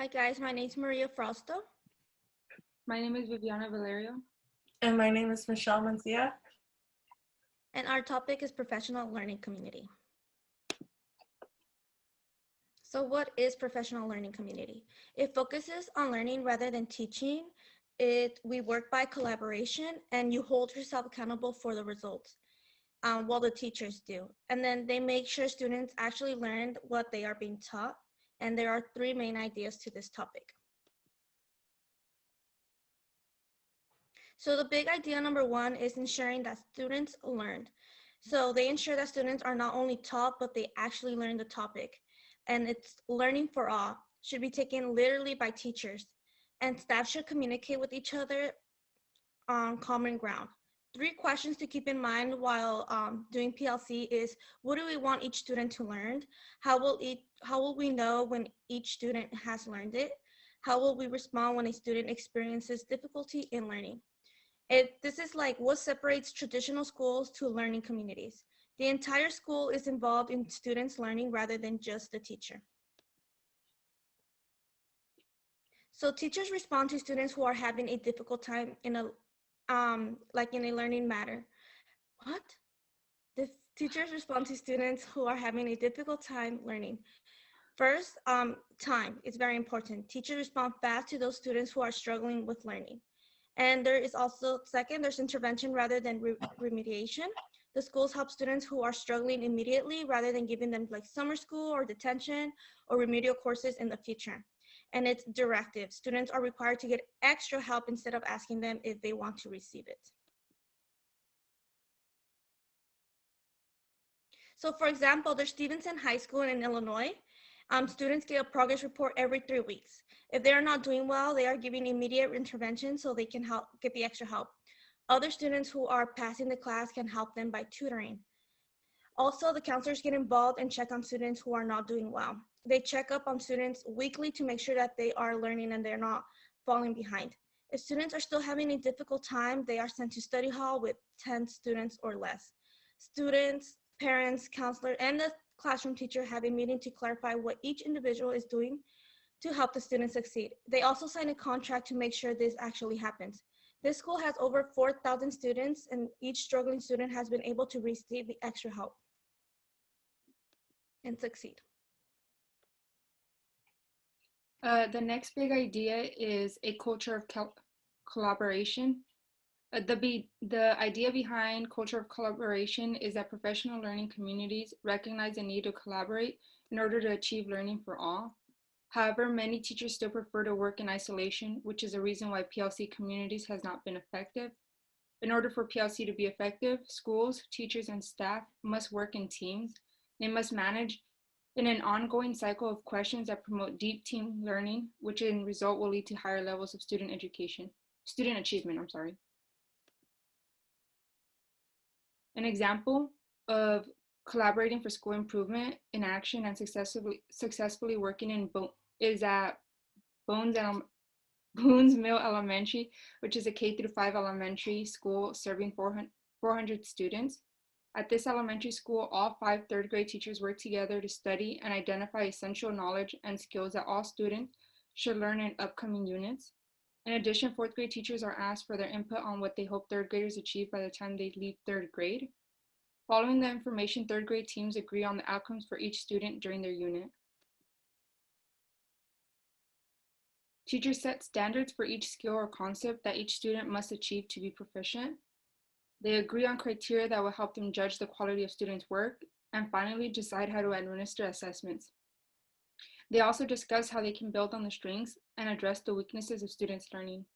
Hi guys, my name is Maria Frausto, My name is Viviana Valerio. And my name is Michelle Mancia. and our topic is professional learning community. So what is professional learning community? It focuses on learning rather than teaching. We work by collaboration and you hold yourself accountable for the results while the teachers do. And then they make sure students actually learn what they are being taught. And there are three main ideas to this topic. So the big idea number one is ensuring that students learn. So they ensure that students are not only taught, but they actually learn the topic. And it's learning for all, should be taken literally by teachers. And staff should communicate with each other on common ground. Three questions to keep in mind while doing PLC is, what do we want each student to learn? How will we know when each student has learned it? How will we respond when a student experiences difficulty in learning? This is like what separates traditional schools to learning communities. The entire school is involved in students learning rather than just the teacher. So teachers respond to students who are having a difficult time in a in a learning matter. What? The teachers respond to students who are having a difficult time learning. First, time is very important. Teachers respond fast to those students who are struggling with learning. And there is also, second, there's intervention rather than remediation. The schools help students who are struggling immediately rather than giving them like summer school or detention or remedial courses in the future. And it's directive. Students are required to get extra help instead of asking them if they want to receive it. So for example, there's Stevenson High School in Illinois. Students get a progress report every 3 weeks. If they are not doing well, they are giving immediate intervention so they can get the extra help. Other students who are passing the class can help them by tutoring. Also, the counselors get involved and check on students who are not doing well. They check up on students weekly to make sure that they are learning and they're not falling behind. If students are still having a difficult time, they are sent to study hall with 10 students or less. Students, parents, counselor, and the classroom teacher have a meeting to clarify what each individual is doing to help the students succeed. They also sign a contract to make sure this actually happens. This school has over 4,000 students, and each struggling student has been able to receive the extra help and succeed. The next big idea is a culture of collaboration. The idea behind culture of collaboration is that professional learning communities recognize the need to collaborate in order to achieve learning for all. However, many teachers still prefer to work in isolation, which is a reason why PLC communities has not been effective. In order for PLC to be effective, schools, teachers, and staff must work in teams. They must manage in an ongoing cycle of questions that promote deep team learning, which in result will lead to higher levels of student achievement, I'm sorry. An example of collaborating for school improvement in action and successfully working is at Bones, Boons Mill Elementary, which is a K through 5 elementary school serving 400 students. At this elementary school, all 5 third grade teachers work together to study and identify essential knowledge and skills that all students should learn in upcoming units. In addition, 4th grade teachers are asked for their input on what they hope 3rd graders achieve by the time they leave 3rd grade. Following the information, 3rd grade teams agree on the outcomes for each student during their unit. Teachers set standards for each skill or concept that each student must achieve to be proficient. They agree on criteria that will help them judge the quality of students' work, and finally decide how to administer assessments. They also discuss how they can build on the strengths and address the weaknesses of students' learning.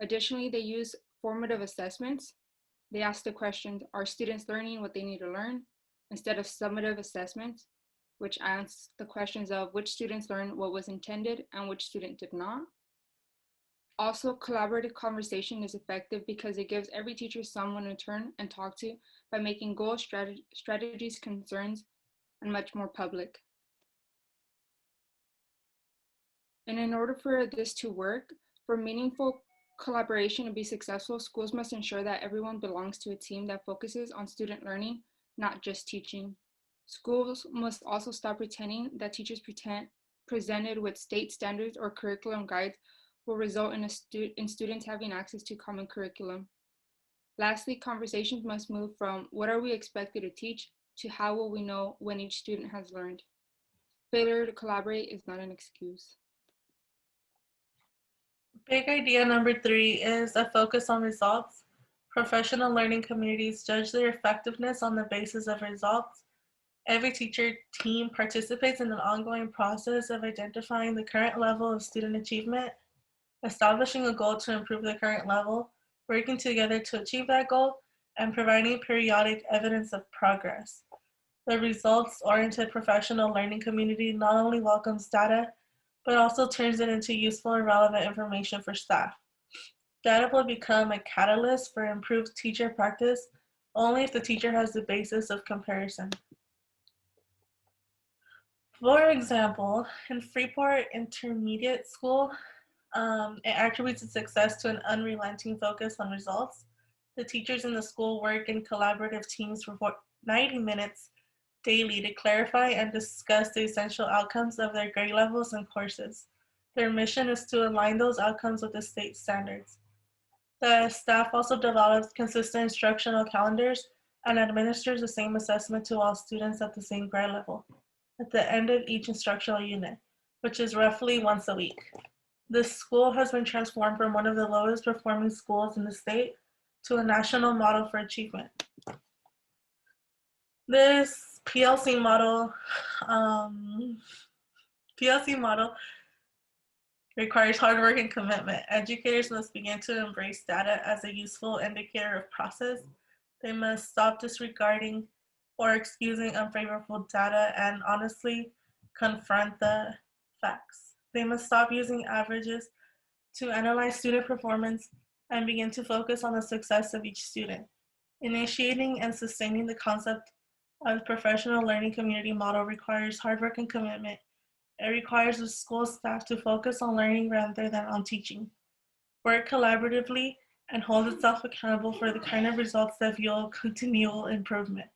Additionally, they use formative assessments. They ask the questions, are students learning what they need to learn? Instead of summative assessments, which asks the questions of which students learned what was intended and which student did not. Also, collaborative conversation is effective because it gives every teacher someone to turn and talk to by making goals, strategies, concerns, and much more public. And in order for this to work, for meaningful collaboration to be successful, schools must ensure that everyone belongs to a team that focuses on student learning, not just teaching. Schools must also stop pretending that teachers presented with state standards or curriculum guides will result in students having access to common curriculum. Lastly, conversations must move from what are we expected to teach to how will we know when each student has learned. Failure to collaborate is not an excuse. Big idea number 3 is a focus on results. Professional learning communities judge their effectiveness on the basis of results. Every teacher team participates in an ongoing process of identifying the current level of student achievement, establishing a goal to improve the current level, working together to achieve that goal, and providing periodic evidence of progress. The results-oriented professional learning community not only welcomes data, but also turns it into useful and relevant information for staff. Data will become a catalyst for improved teacher practice only if the teacher has the basis of comparison. For example, in Freeport Intermediate School, it attributes its success to an unrelenting focus on results. The teachers in the school work in collaborative teams for 90 minutes daily to clarify and discuss the essential outcomes of their grade levels and courses. Their mission is to align those outcomes with the state standards. The staff also develops consistent instructional calendars and administers the same assessment to all students at the same grade level at the end of each instructional unit, which is roughly once a week. This school has been transformed from one of the lowest performing schools in the state to a national model for achievement. This PLC model requires hard work and commitment. Educators must begin to embrace data as a useful indicator of process. They must stop disregarding or excusing unfavorable data and honestly confront the facts. They must stop using averages to analyze student performance and begin to focus on the success of each student. Initiating and sustaining the concept of the professional learning community model requires hard work and commitment. It requires the school staff to focus on learning rather than on teaching, work collaboratively, and hold itself accountable for the kind of results that fuel continual improvement.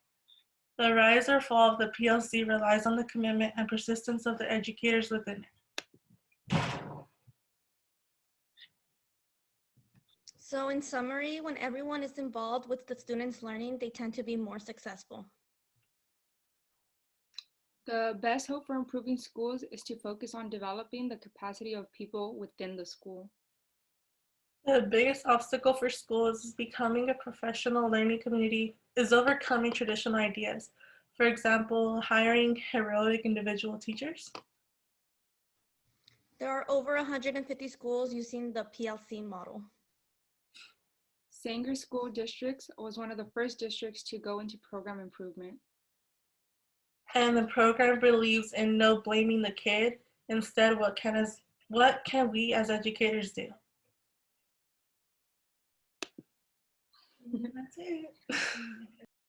The rise or fall of the PLC relies on the commitment and persistence of the educators within it. So in summary, when everyone is involved with the students' learning, they tend to be more successful. The best hope for improving schools is to focus on developing the capacity of people within the school. The biggest obstacle for schools is becoming a professional learning community is overcoming traditional ideas. For example, hiring heroic individual teachers. There are over 150 schools using the PLC model. Sanger School Districts was one of the first districts to go into program improvement. And the program believes in no blaming the kid. Instead, what can we as educators do? And that's it.